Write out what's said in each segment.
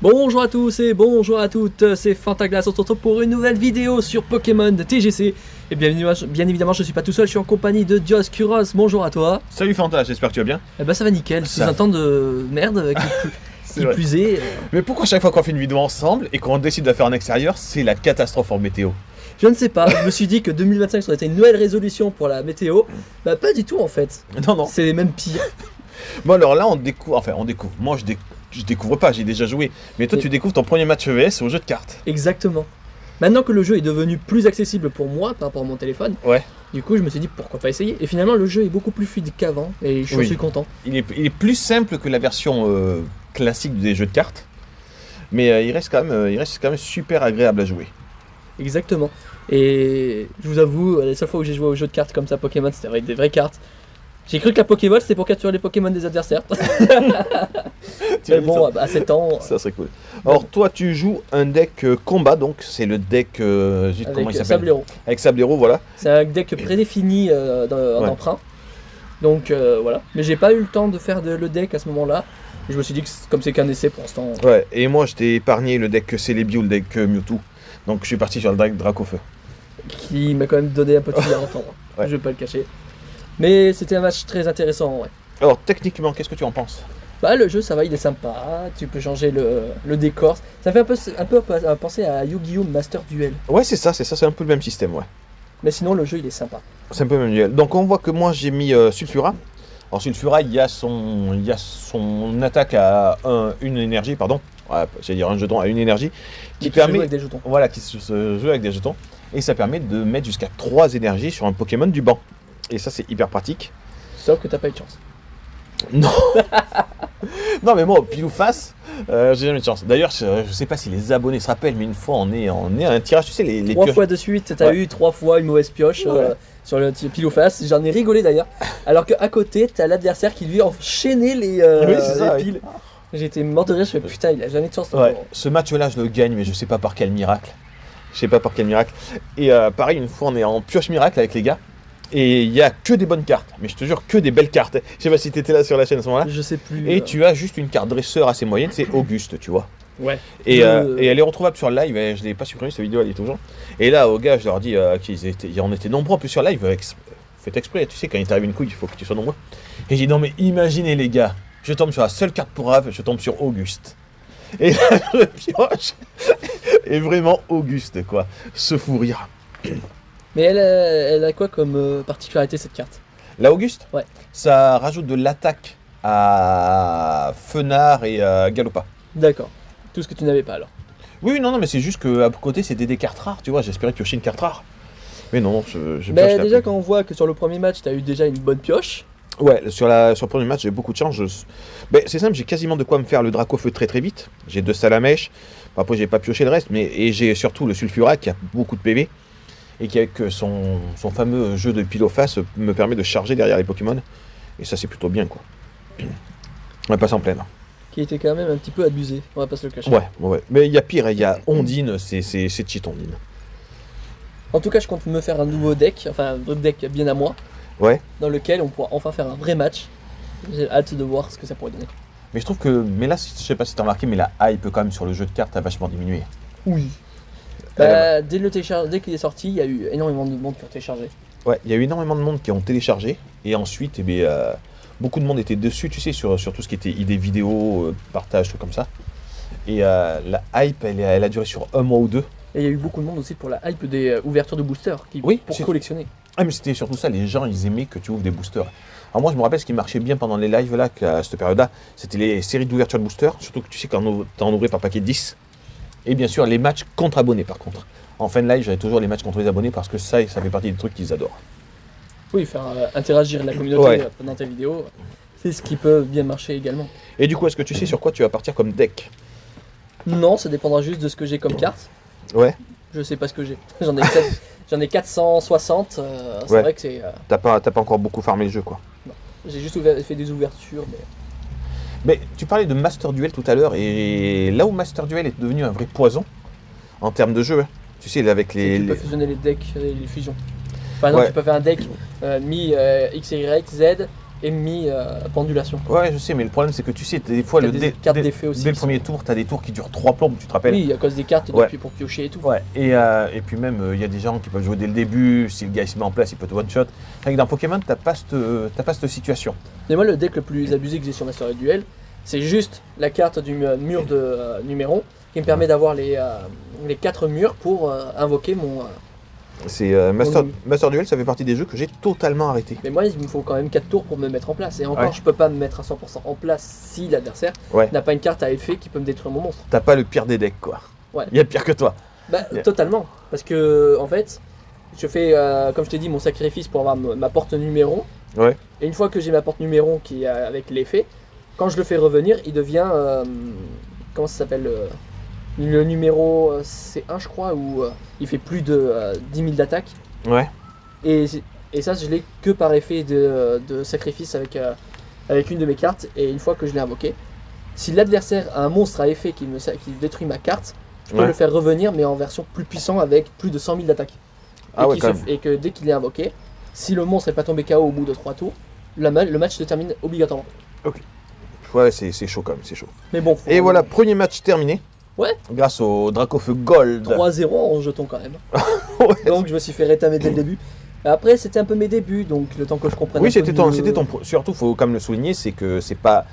Bonjour à tous et bonjour à toutes, c'est Fantaglass, on se retrouve pour une nouvelle vidéo sur Pokémon de TGC. Et bien évidemment, je suis pas tout seul, je suis en compagnie de Dioscuros. Bonjour à toi. Salut Fanta, j'espère que tu vas bien. Eh ben ça va nickel, sous un temps de merde qui plus est. Mais pourquoi chaque fois qu'on fait une vidéo ensemble et qu'on décide de faire en extérieur, c'est la catastrophe en météo? Je ne sais pas, je me suis dit que 2025 ça aurait été une nouvelle résolution pour la météo. Bah pas du tout en fait. Non. C'est même pire. Bon alors là on découvre, moi je découvre pas, j'ai déjà joué. Mais toi tu découvres ton premier match EVS au jeu de cartes. Exactement. Maintenant que le jeu est devenu plus accessible pour moi par rapport à mon téléphone, ouais. Du coup je me suis dit pourquoi pas essayer. Et finalement le jeu est beaucoup plus fluide qu'avant et je suis content. Il est plus simple que la version classique des jeux de cartes. Mais il reste quand même super agréable à jouer. Exactement. Et je vous avoue, la seule fois où j'ai joué au jeu de cartes comme ça Pokémon, c'était avec des vraies cartes. J'ai cru que la Pokéball c'était pour capturer les Pokémon des adversaires. Mais bon, à 7 ans. Ça serait cool. Alors toi tu joues un deck combat, donc c'est le deck comment il s'appelle ? Sablero. Avec Sablero, voilà. C'est un deck prédéfini en emprunt. Donc voilà. Mais j'ai pas eu le temps de faire le deck à ce moment-là. Et je me suis dit que comme c'est qu'un essai pour l'instant. Ouais, et moi je t'ai épargné le deck Celebi ou le deck Mewtwo. Donc je suis parti sur le deck Dracofeu. Qui m'a quand même donné un peu de fil à entendre. Ouais. Je vais pas le cacher. Mais c'était un match très intéressant, ouais. Alors techniquement, qu'est-ce que tu en penses ? Bah le jeu ça va, il est sympa, tu peux changer le décor. Ça fait un peu penser à Yu-Gi-Oh! Master Duel. Ouais c'est un peu le même système, ouais. Mais sinon le jeu il est sympa. C'est un peu le même duel. Donc on voit que moi j'ai mis Sulfura. Alors Sulfura il y a son attaque à une énergie, pardon. Ouais, j'allais dire un jeton à une énergie. Qui permet. Se joue avec des jetons. Voilà, qui se joue avec des jetons. Et ça permet de mettre jusqu'à 3 énergies sur un Pokémon du banc. Et ça c'est hyper pratique. Sauf que t'as pas eu de chance. Non. Non mais moi au pile ou face, j'ai jamais eu de chance. D'ailleurs je sais pas si les abonnés se rappellent, mais une fois on est à un tirage, tu sais les 3 fois de suite, t'as eu 3 fois une mauvaise pioche sur le pile ou face. J'en ai rigolé d'ailleurs. Alors qu'à côté t'as l'adversaire qui lui a enchaîné les piles. J'ai été mort de rire, je fais putain il a jamais de chance. Ouais. Ce match là je le gagne mais je sais pas par quel miracle. Et pareil une fois on est en pioche miracle avec les gars. Et il n'y a que des bonnes cartes, mais je te jure que des belles cartes. Je sais pas si tu étais là sur la chaîne à ce moment-là. Je sais plus. Et tu as juste une carte dresseur assez moyenne, c'est Auguste, tu vois. Ouais. Et elle est retrouvable sur live, je l'ai pas supprimé cette vidéo, elle est toujours. Et là, aux gars, je leur dis on était nombreux en plus sur live, faites exprès, tu sais, quand il t'arrive une couille, il faut que tu sois nombreux. Et j'ai dit non mais imaginez les gars, je tombe sur la seule carte pour Rave, je tombe sur Auguste. Et là, je pioche. Et vraiment Auguste, quoi. Ce fou rire. Mais elle a quoi comme particularité cette carte? La Auguste? Ouais. Ça rajoute de l'attaque à Fenard et à Galopa. D'accord. Tout ce que tu n'avais pas alors. Oui, non, mais c'est juste qu'à côté c'était des cartes rares, tu vois. J'espérais piocher une carte rare. Mais non, je pioche. Mais déjà, quand on voit que sur le premier match, tu as eu déjà une bonne pioche. Ouais, sur le premier match, j'ai beaucoup de chance. C'est simple, j'ai quasiment de quoi me faire le Dracofeu très vite. J'ai 2 Salamèche. Après, j'ai pas pioché le reste, et j'ai surtout le Sulfura qui a beaucoup de PV. Et qui avec son fameux jeu de pile au face me permet de charger derrière les Pokémon. Et ça c'est plutôt bien quoi. On va pas s'en plaindre. Qui était quand même un petit peu abusé, on va pas se le cacher. Ouais. Mais il y a pire, il y a Ondine, c'est cheat Ondine. En tout cas je compte me faire un nouveau deck, enfin un deck bien à moi. Ouais. Dans lequel on pourra enfin faire un vrai match. J'ai hâte de voir ce que ça pourrait donner. Mais je trouve que, là je sais pas si t'as remarqué, mais la hype quand même sur le jeu de cartes a vachement diminué. Oui. Dès qu'il est sorti, il y a eu énormément de monde qui ont téléchargé. Ouais, il y a eu énormément de monde qui ont téléchargé. Et ensuite, beaucoup de monde était dessus, tu sais, sur tout ce qui était idées vidéo, partage, tout comme ça. Et la hype, elle a duré sur un mois ou 2. Et il y a eu beaucoup de monde aussi pour la hype des ouvertures de boosters, pour collectionner. Ah mais c'était surtout ça, les gens ils aimaient que tu ouvres des boosters. Alors moi je me rappelle ce qui marchait bien pendant les lives là, à cette période-là, c'était les séries d'ouverture de boosters, surtout que tu sais quand t'en ouvrais par paquet de 10. Et bien sûr, les matchs contre abonnés par contre. En fin de live, j'avais toujours les matchs contre les abonnés parce que ça fait partie des trucs qu'ils adorent. Oui, faire interagir la communauté pendant tes vidéos, c'est ce qui peut bien marcher également. Et du coup, est-ce que tu sais sur quoi tu vas partir comme deck? Non, ça dépendra juste de ce que j'ai comme carte. Ouais. Je sais pas ce que j'ai. J'en ai 460, c'est vrai que c'est... T'as pas encore beaucoup farmé le jeu quoi. Non, j'ai juste fait des ouvertures, Mais tu parlais de Master Duel tout à l'heure, et là où Master Duel est devenu un vrai poison, en termes de jeu, tu sais, avec les... Tu peux fusionner les decks, les fusions. Par exemple, tu peux faire un deck X, Y, Z, ennemi pendulation. Ouais, je sais, mais le problème c'est que tu sais, des fois, T'as des cartes d'effet aussi. dès le premier tour, t'as des tours qui durent 3 plombes, tu te rappelles? Oui, à cause des cartes Ouais. depuis pour piocher et tout. Ouais, et puis même, il y a des gens qui peuvent jouer dès le début, si le gars il se met en place, il peut te one-shot. Avec dans Pokémon, t'as pas cette situation. Mais moi, le deck le plus abusé que j'ai sur Master Duel, c'est juste la carte du mur de Numéron qui me permet d'avoir les 4 murs pour invoquer mon. C'est Master Duel, ça fait partie des jeux que j'ai totalement arrêté. Mais moi, il me faut quand même 4 tours pour me mettre en place. Et encore, Ouais. je peux pas me mettre à 100% en place si l'adversaire Ouais. n'a pas une carte à effet qui peut me détruire mon monstre. T'as pas le pire des decks, quoi. Ouais. Il y a pire que toi. Bah, Yeah. totalement. Parce que, en fait, je fais, comme je t'ai dit, mon sacrifice pour avoir ma porte Numéron. Ouais. Et une fois que j'ai ma porte Numéron qui est avec l'effet, quand je le fais revenir, il devient. Comment ça s'appelle le numéro C1, je crois, où il fait plus de 10 000 d'attaque. Ouais. Et ça, je l'ai que par effet de sacrifice avec une de mes cartes. Et une fois que je l'ai invoqué, si l'adversaire a un monstre à effet qui détruit ma carte, je peux Ouais. le faire revenir, mais en version plus puissant avec plus de 100 000 d'attaque. Ah ouais, quand même. Et que dès qu'il est invoqué, si le monstre n'est pas tombé KO au bout de 3 tours, le match se termine obligatoirement. Ouais, c'est chaud quand même, c'est chaud. Mais bon, Et voilà, premier match terminé. Ouais. Grâce au Dracofeu Gold. 3-0 en jeton quand même. Ouais. Donc je me suis fait rétamer dès le début. Après, c'était un peu mes débuts, donc le temps que je comprenne. Oui, un peu c'était ton, mieux- surtout, faut quand même le souligner, c'est que c'est pas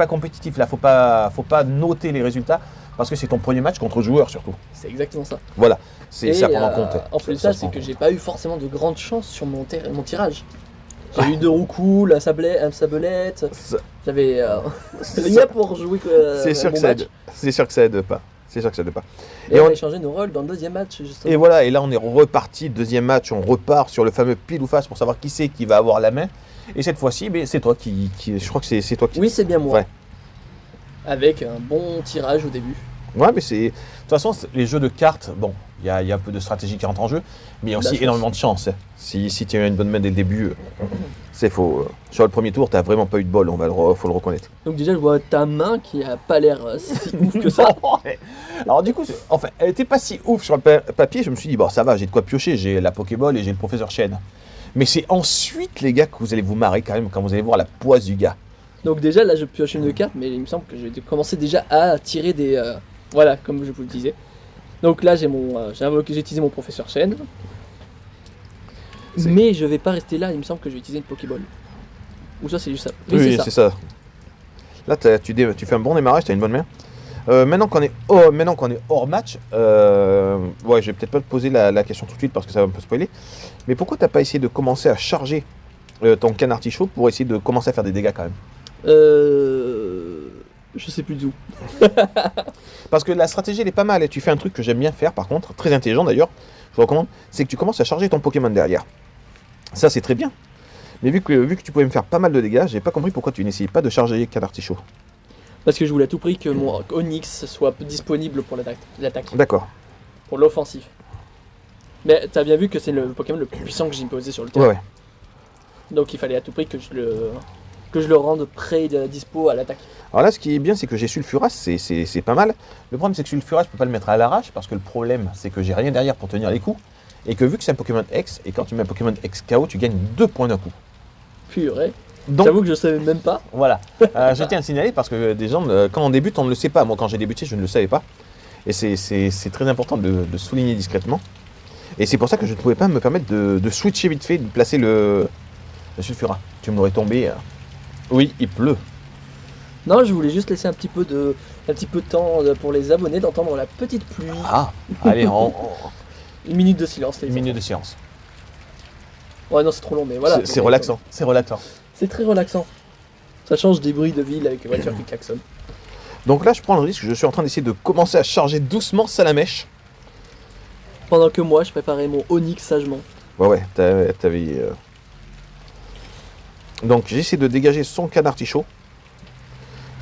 compétitif là. Faut pas noter les résultats parce que c'est ton premier match contre joueur surtout. C'est exactement ça. Voilà, c'est ça à Et, prendre en compte. En plus de ça, se c'est prend que en j'ai compte. pas eu forcément de grandes chances sur mon tirage. J'ai eu 2 roucous, un sabelette. Ça- J'avais rien pour jouer C'est sûr mon que ça match. aide. C'est sûr que ça aide pas. C'est sûr que ça aide pas. Et Et on on- a échangé nos rôles dans le deuxième match, justement. Et voilà, et là on est reparti, deuxième match, on repart sur le fameux pile ou face pour savoir qui c'est qui va avoir la main. Et cette fois-ci, c'est toi qui, je crois que c'est toi qui. Oui, c'est bien moi. Ouais. Avec un bon tirage au début. Ouais, mais c'est. De toute façon, les jeux de cartes, bon, il y a un peu de stratégie qui rentre en jeu, mais il y a De la aussi chance. énormément de chance. Hein. Si tu as une bonne main dès le début, c'est faux. Sur le premier tour, t'as vraiment pas eu de bol, faut le reconnaître. Donc déjà, je vois ta main qui a pas l'air si ouf que ça. Alors du coup, enfin, elle était pas si ouf sur le papier, je me suis dit, bon, ça va, j'ai de quoi piocher, j'ai la Pokéball et j'ai le professeur Chen. Mais c'est ensuite, les gars, que vous allez vous marrer quand même quand vous allez voir la poisse du gars. Donc déjà, là, je pioche une carte, mais il me semble que j'ai commencé déjà à tirer des... voilà, comme je vous le disais. Donc là, j'ai utilisé mon professeur Chen. C'est- Mais je vais pas rester là, il me semble que je vais utiliser une Pokéball. Ou ça, c'est juste ça. Oui, c'est c'est ça. Là, tu fais un bon démarrage, t'as une bonne main. Maintenant qu'on est hors match, ouais, je vais peut-être pas te poser la question tout de suite parce que ça va un peu spoiler. Mais pourquoi t'as pas essayé de commencer à charger ton canne artichaut pour essayer de commencer à faire des dégâts quand même? Je sais plus d'où. Parce que la stratégie elle est pas mal et tu fais un truc que j'aime bien faire par contre, très intelligent d'ailleurs, je vous recommande, c'est que tu commences à charger ton Pokémon derrière. Ça c'est très bien. Mais vu que tu pouvais me faire pas mal de dégâts, j'ai pas compris pourquoi tu n'essayais pas de charger canne artichaut. Parce que je voulais à tout prix que mon Onix soit disponible pour l'attaque. D'accord. Pour l'offensif. Mais t'as bien vu que c'est le Pokémon le plus puissant que j'ai posé sur le Ouais, terrain. ouais. Donc il fallait à tout prix que je le rende prêt de dispo à l'attaque. Alors là, ce qui est bien, c'est que j'ai Sulfuras, c'est pas mal. Le problème, c'est que Sulfuras, je peux pas le mettre à l'arrache, parce que le problème, c'est que j'ai rien derrière pour tenir les coups. Et que vu que c'est un Pokémon X, et quand tu mets un Pokémon X KO, tu gagnes 2 points d'un coup. Purée. Donc, J'avoue que je savais même pas. voilà. Je tiens à le signaler, parce que des gens, quand on débute, on ne le sait pas. Moi, quand j'ai débuté, je ne le savais pas. Et c'est très important de souligner discrètement. Et c'est pour ça que je ne pouvais pas me permettre de switcher vite fait, de placer le Sulfuras. Tu me l'aurais tombé. Oui, il pleut. Non, je voulais juste laisser un petit peu de temps pour les abonnés d'entendre la petite pluie. Ah, allez, Une minute de silence, les une enfants. minute de séance. Ouais, non, c'est trop long, mais voilà. C'est relaxant. C'est relaxant. C'est très relaxant. Ça change des bruits de ville avec les voitures qui klaxonnent. Donc là, je prends le risque, je suis en train d'essayer de commencer à charger doucement Salamèche. Pendant que moi, je préparais mon Onix sagement. Ouais, t'avais... Donc j'essaie de dégager son canne artichaut.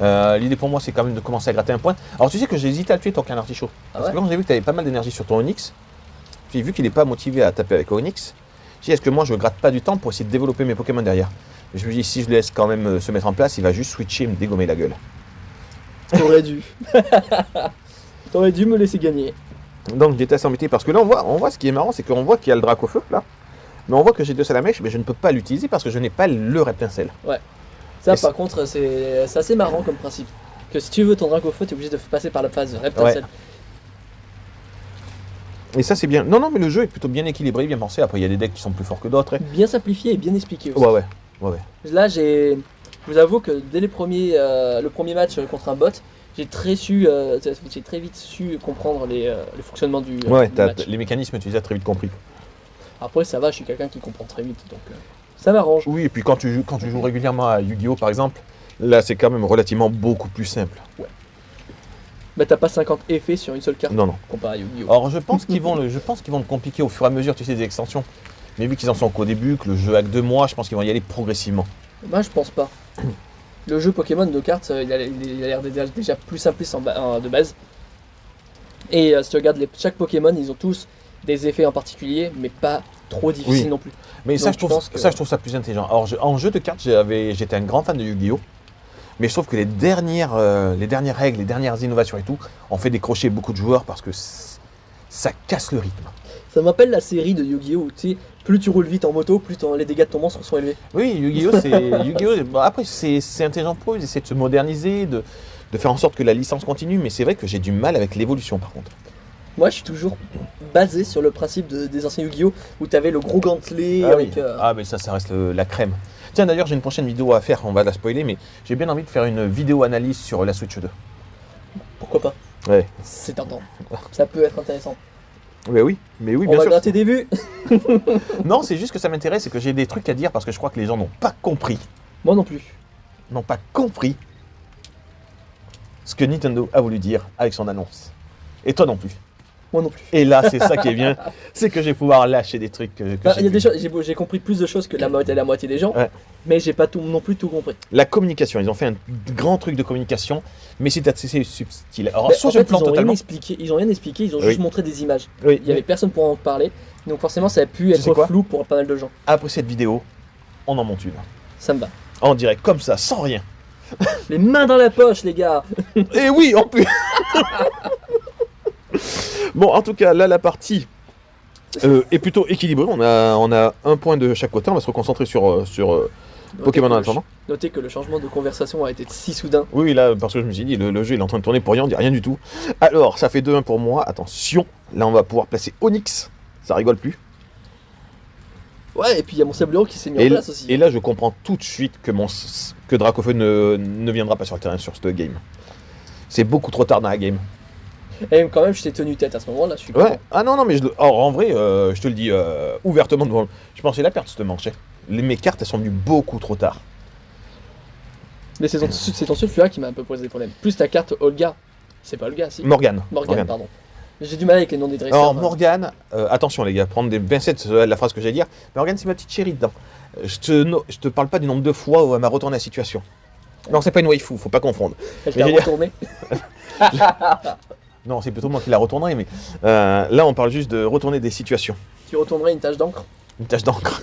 L'idée pour moi, c'est quand même de commencer à gratter un point. Alors tu sais que j'ai hésité à tuer ton canne artichaut. Parce ouais que quand j'ai vu que tu avais pas mal d'énergie sur ton Onix, j'ai vu qu'il n'est pas motivé à taper avec Onix. J'ai dit, est-ce que moi je gratte pas du temps pour essayer de développer mes Pokémon derrière? Et je me dis, si je le laisse quand même se mettre en place, il va juste switcher et me dégommer la gueule. T'aurais dû. T'aurais dû me laisser gagner. Donc j'étais assez embêté parce que là on voit ce qui est marrant, c'est qu'on voit qu'il y a le Dracofeu là. Mais on voit que j'ai 2 salamèches, mais je ne peux pas l'utiliser parce que je n'ai pas le reptincelle. Ça, Et par contre, c'est assez marrant comme principe. Que si tu veux ton Dracofeu, t'es obligé de passer par la phase Reptincelle. Et ça c'est bien. Non, mais le jeu est plutôt bien équilibré, bien pensé. Après il y a des decks qui sont plus forts que d'autres. Bien simplifié et bien expliqué aussi. Ouais. Là, je vous avoue que dès le premier match contre un bot, j'ai très vite su comprendre le fonctionnement du match. Les mécanismes tu les as très vite compris. Après, ça va, je suis quelqu'un qui comprend très vite, donc ça m'arrange. Oui, et puis quand tu joues régulièrement à Yu-Gi-Oh par exemple, là c'est quand même relativement beaucoup plus simple. Bah, t'as pas 50 effets sur une seule carte Non. comparé à Yu-Gi-Oh! Alors je pense qu'ils vont le compliquer au fur et à mesure, tu sais, des extensions. Mais vu qu'ils en sont qu'au début, que le jeu a que 2 mois, je pense qu'ils vont y aller progressivement. Moi, je pense pas. Le jeu Pokémon de cartes, il a l'air déjà plus simpliste de base. Et si tu regardes chaque Pokémon, ils ont tous des effets en particulier, mais pas trop difficiles non plus. Mais Donc, ça, je trouve ça plus intelligent. Alors en jeu de cartes, j'étais un grand fan de Yu-Gi-Oh! Mais je trouve que les dernières règles, les dernières innovations et tout, ont fait décrocher beaucoup de joueurs parce que ça casse le rythme. Ça m'appelle la série de Yu-Gi-Oh! Où tu sais, plus tu roules vite en moto, plus les dégâts de ton monstre sont élevés. Oui, Yu-Gi-Oh! Bon, après, c'est intelligent pour eux, ils essaient de se moderniser, de faire en sorte que la licence continue, mais c'est vrai que j'ai du mal avec l'évolution par contre. Moi, je suis toujours basé sur le principe des anciens Yu-Gi-Oh! Où tu avais le gros gantelet avec... mais ça reste la crème. Tiens, d'ailleurs, j'ai une prochaine vidéo à faire, on va la spoiler, mais j'ai bien envie de faire une vidéo analyse sur la Switch 2. Pourquoi pas? Ouais. C'est tentant. Ça peut être intéressant. Mais oui, On bien va sûr. gratter des vues. Non, c'est juste que ça m'intéresse et que j'ai des trucs à dire parce que je crois que les gens n'ont pas compris. Moi non plus. N'ont pas compris ce que Nintendo a voulu dire avec son annonce. Et toi non plus. Moi non plus. Et là, c'est ça qui est bien, c'est que je vais pouvoir lâcher des trucs que Il y a des choses, j'ai compris plus de choses que la moitié des gens, Ouais. mais j'ai pas non plus tout compris. La communication, ils ont fait un grand truc de communication, mais c'est assez subtil. Alors, Mais soit en je fait, me plante totalement. ils ont rien expliqué, ils ont Oui. juste montré des images. Oui, Il y avait personne pour en parler, donc forcément ça a pu sais être quoi flou pour pas mal de gens. après cette vidéo, on en monte une. Ça me va. En direct, comme ça, sans rien. Les mains dans la poche, les gars. Et oui, en plus. Bon, en tout cas, là, la partie est plutôt équilibrée. On a un point de chaque côté. On va se reconcentrer sur Pokémon en attendant. Notez que le changement de conversation a été si soudain. Oui, là, parce que je me suis dit, le jeu il est en train de tourner pour rien, on dit rien du tout. Alors, ça fait 2-1 pour moi. Attention, là, on va pouvoir placer Onyx. Ça rigole plus. Ouais, et puis il y a mon sableur qui s'est mis en place aussi. Et là, je comprends tout de suite que Dracofeu ne viendra pas sur le terrain sur ce game. C'est beaucoup trop tard dans la game. Et quand même, je t'ai tenu tête à ce moment-là, je suis Ouais. content. Ah non, mais en vrai, je te le dis ouvertement devant. Je pensais la perte cette manche. Mes cartes, elles sont venues beaucoup trop tard. Mais c'est ton sulfura qui m'a un peu posé des problèmes. Plus ta carte Olga. C'est pas Olga, si. Morgane. Morgane, pardon. J'ai du mal avec les noms des dresseurs. Alors, Morgane, attention les gars, prendre des pincettes, c'est la phrase que j'allais dire. Morgane, c'est ma petite chérie dedans. Je te parle pas du nombre de fois où elle m'a retourné la situation. Non, c'est pas une waifu, faut pas confondre. Elle t'a retourné. Non, c'est plutôt moi qui la retournerai, mais là, on parle juste de retourner des situations. Tu retournerais une tache d'encre. Une tache d'encre.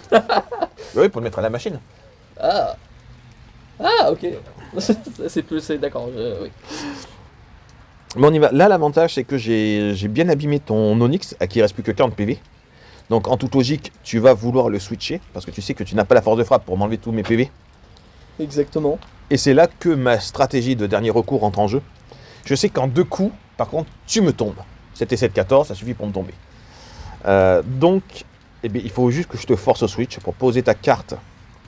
Oui, pour le mettre à la machine. Ah. Ah, ok. c'est d'accord, oui. Mais on y va. Là, l'avantage, c'est que j'ai bien abîmé ton Onyx, à qui il reste plus que 40 PV. Donc, en toute logique, tu vas vouloir le switcher, parce que tu sais que tu n'as pas la force de frappe pour m'enlever tous mes PV. Exactement. Et c'est là que ma stratégie de dernier recours entre en jeu. Je sais qu'en 2 coups, par contre, tu me tombes. C'était 7-14, ça suffit pour me tomber. Donc, eh bien, il faut juste que je te force au switch pour poser ta carte.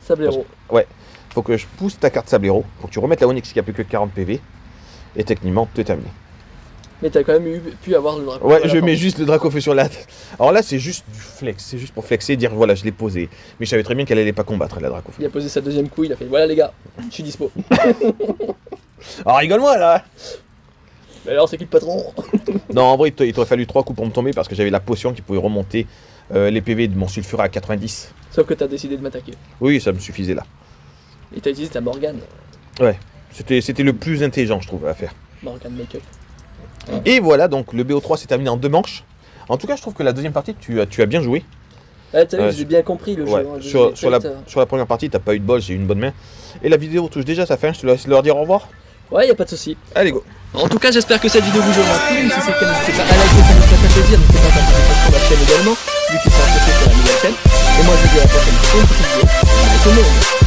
Sablero. Ouais, il faut que je pousse ta carte Sablero, pour que tu remettes la Onyx qui a plus que 40 PV. Et techniquement, tout est terminé. Mais t'as quand même pu avoir le dragon. Ouais, je mets juste le Dracofeu sur la tête. Alors là, c'est juste du flex, c'est juste pour flexer, dire voilà, je l'ai posé. Mais je savais très bien qu'elle allait pas combattre, la Dracofeu. Il a posé sa deuxième couille, il a fait voilà les gars, je suis dispo. Alors rigole-moi là. Mais alors c'est qui le patron? Non, en vrai, il t'aurait fallu 3 coups pour me tomber parce que j'avais la potion qui pouvait remonter les PV de mon sulfura à 90. Sauf que t'as décidé de m'attaquer. Oui, ça me suffisait là. Et t'as utilisé ta Morgane. Ouais, c'était le plus intelligent, je trouve, à faire. Morgane make-up. Et voilà, donc le BO3 s'est terminé en 2 manches. En tout cas, je trouve que la deuxième partie, tu as bien joué. Ah, t'as vu, j'ai bien compris le Ouais, jeu. Hein, sur la première partie, t'as pas eu de bol, j'ai eu une bonne main. Et la vidéo touche déjà sa fin, je te laisse leur dire au revoir. Ouais, y a pas de souci. Allez, go. En tout cas, j'espère que cette vidéo vous aura plu. Si c'est le cas, n'hésitez pas à liker, ça nous fait plaisir. N'hésitez pas à partager sur la chaîne également, vu qu'il sera posté sur la nouvelle chaîne. Et moi je vous dis à la prochaine pour une prochaine vidéo. Bye tout le monde.